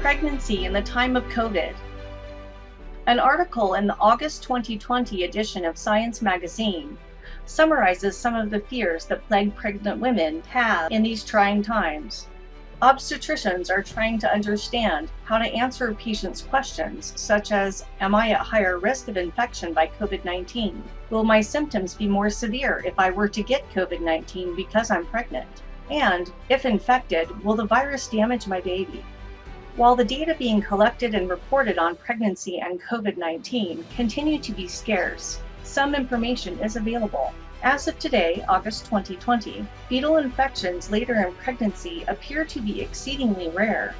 Pregnancy in the time of COVID. An article in the August 2020 edition of Science magazine summarizes some of the fears that plague pregnant women have in these trying times. Obstetricians are trying to understand how to answer patients' questions such as, am I at higher risk of infection by COVID-19? Will my symptoms be more severe if I were to get COVID-19 because I'm pregnant? And, if infected, will the virus damage my baby? While the data being collected and reported on pregnancy and COVID-19 continue to be scarce, some information is available. As of today, August 2020, fetal infections later in pregnancy appear to be exceedingly rare.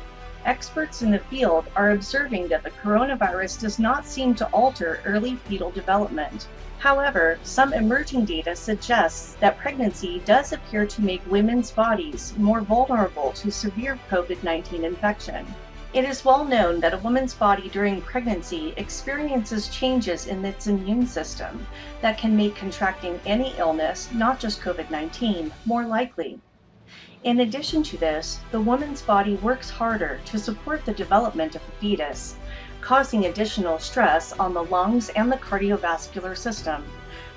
Experts in the field are observing that the coronavirus does not seem to alter early fetal development. However, some emerging data suggests that pregnancy does appear to make women's bodies more vulnerable to severe COVID-19 infection. It is well known that a woman's body during pregnancy experiences changes in its immune system that can make contracting any illness, not just COVID-19, more likely. In addition to this, the woman's body works harder to support the development of the fetus, causing additional stress on the lungs and the cardiovascular system,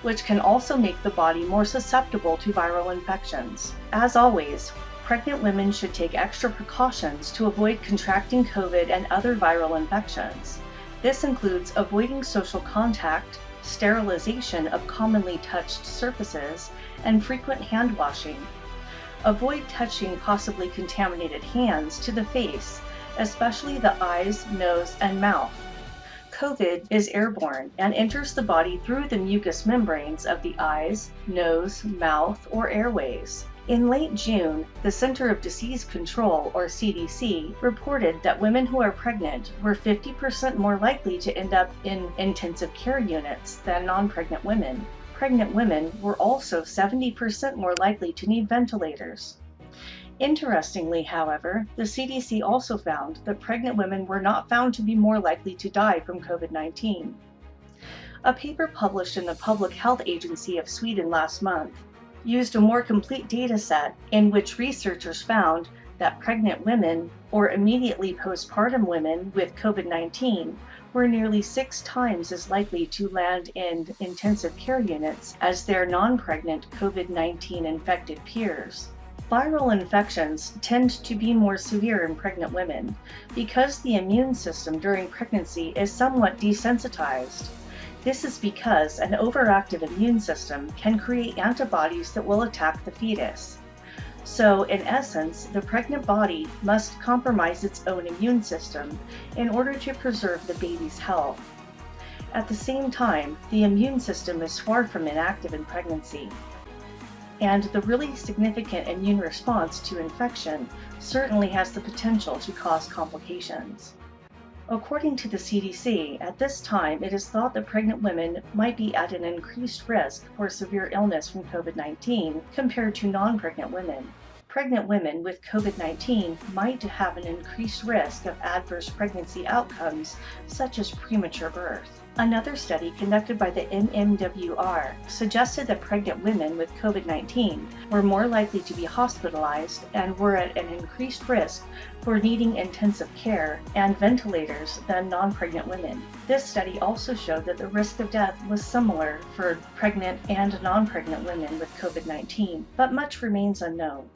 which can also make the body more susceptible to viral infections. As always, pregnant women should take extra precautions to avoid contracting COVID and other viral infections. This includes avoiding social contact, sterilization of commonly touched surfaces, and frequent hand washing. Avoid touching possibly contaminated hands to the face, especially the eyes, nose, and mouth. COVID is airborne and enters the body through the mucous membranes of the eyes, nose, mouth, or airways. In late June, the Center of Disease Control, or CDC, reported that women who are pregnant were 50% more likely to end up in intensive care units than non-pregnant women. Pregnant women were also 70% more likely to need ventilators. Interestingly, however, the CDC also found that pregnant women were not found to be more likely to die from COVID-19. A paper published in the Public Health Agency of Sweden last month used a more complete data set in which researchers found that pregnant women or immediately postpartum women with COVID-19 were nearly 6 times as likely to land in intensive care units as their non-pregnant COVID-19 infected peers. Viral infections tend to be more severe in pregnant women because the immune system during pregnancy is somewhat desensitized. This is because an overactive immune system can create antibodies that will attack the fetus. So, in essence, the pregnant body must compromise its own immune system in order to preserve the baby's health. At the same time, the immune system is far from inactive in pregnancy, and the really significant immune response to infection certainly has the potential to cause complications. According to the CDC, at this time it is thought that pregnant women might be at an increased risk for severe illness from COVID-19 compared to non-pregnant women. Pregnant women with COVID-19 might have an increased risk of adverse pregnancy outcomes, such as premature birth. Another study conducted by the MMWR suggested that pregnant women with COVID-19 were more likely to be hospitalized and were at an increased risk for needing intensive care and ventilators than non-pregnant women. This study also showed that the risk of death was similar for pregnant and non-pregnant women with COVID-19, but much remains unknown.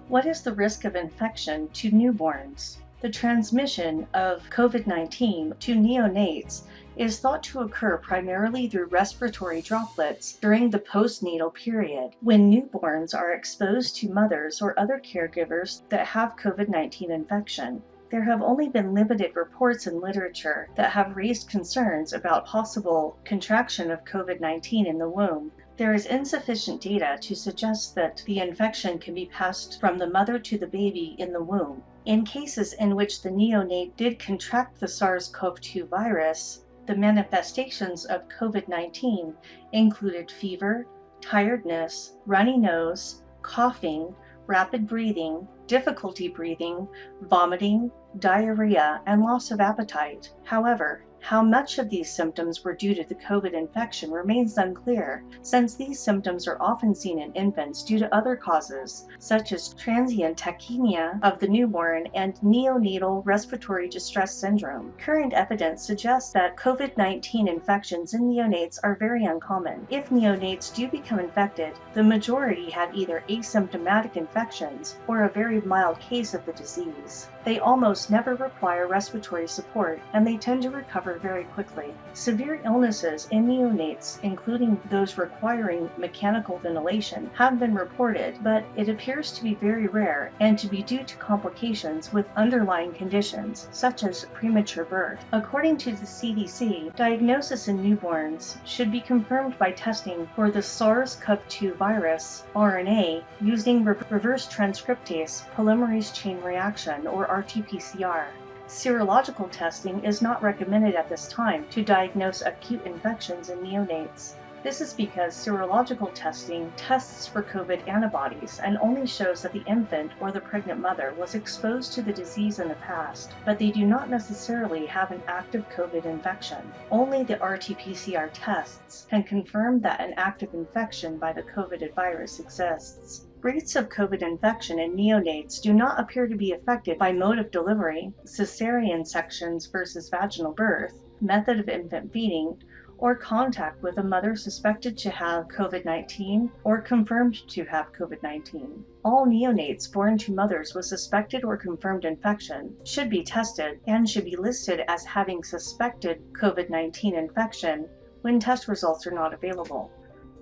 What is the risk of infection to newborns? The transmission of COVID-19 to neonates is thought to occur primarily through respiratory droplets during the postnatal period, when newborns are exposed to mothers or other caregivers that have COVID-19 infection. There have only been limited reports in literature that have raised concerns about possible contraction of COVID-19 in the womb. There is insufficient data to suggest that the infection can be passed from the mother to the baby in the womb. In cases in which the neonate did contract the SARS-CoV-2 virus, the manifestations of COVID-19 included fever, tiredness, runny nose, coughing, rapid breathing, difficulty breathing, vomiting, diarrhea, and loss of appetite. However, How much of these symptoms were due to the COVID infection remains unclear, since these symptoms are often seen in infants due to other causes, such as transient tachypnea of the newborn and neonatal respiratory distress syndrome. Current evidence suggests that COVID-19 infections in neonates are very uncommon. If neonates do become infected, the majority have either asymptomatic infections or a very mild case of the disease. They almost never require respiratory support, and they tend to recover very quickly. Severe illnesses in neonates, including those requiring mechanical ventilation, have been reported, but it appears to be very rare and to be due to complications with underlying conditions, such as premature birth. According to the CDC, diagnosis in newborns should be confirmed by testing for the SARS-CoV-2 virus, RNA, using reverse transcriptase polymerase chain reaction, or RT-PCR. Serological testing is not recommended at this time to diagnose acute infections in neonates. This is because serological testing tests for COVID antibodies and only shows that the infant or the pregnant mother was exposed to the disease in the past, but they do not necessarily have an active COVID infection. Only the RT-PCR tests can confirm that an active infection by the COVID virus exists. Rates of COVID infection in neonates do not appear to be affected by mode of delivery, cesarean sections versus vaginal birth, method of infant feeding, or contact with a mother suspected to have COVID-19 or confirmed to have COVID-19. All neonates born to mothers with suspected or confirmed infection should be tested and should be listed as having suspected COVID-19 infection when test results are not available.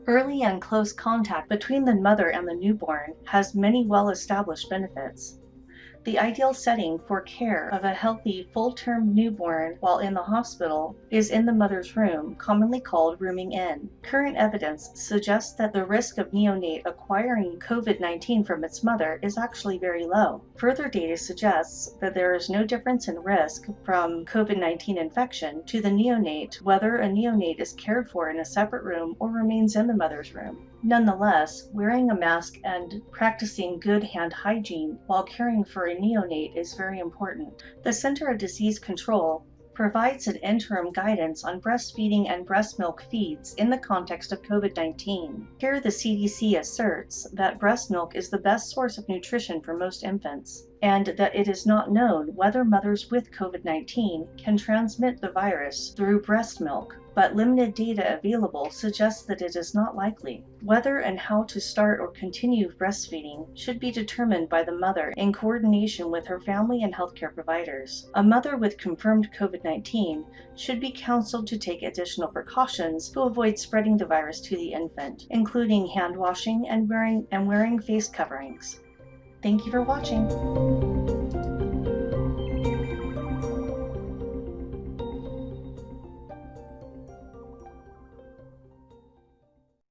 Early and close contact between the mother and the newborn has many well-established benefits. The ideal setting for care of a healthy, full-term newborn while in the hospital is in the mother's room, commonly called rooming in. Current evidence suggests that the risk of neonate acquiring COVID-19 from its mother is actually very low. Further data suggests that there is no difference in risk from COVID-19 infection to the neonate, whether a neonate is cared for in a separate room or remains in the mother's room. Nonetheless, wearing a mask and practicing good hand hygiene while caring for a neonate is very important. The Center of Disease Control provides an interim guidance on breastfeeding and breast milk feeds in the context of COVID-19. Here, the CDC asserts that breast milk is the best source of nutrition for most infants, and that it is not known whether mothers with COVID-19 can transmit the virus through breast milk, but limited data available suggests that it is not likely. Whether and how to start or continue breastfeeding should be determined by the mother in coordination with her family and healthcare providers. A mother with confirmed COVID-19 should be counseled to take additional precautions to avoid spreading the virus to the infant, including hand washing and wearing face coverings. Thank you for watching.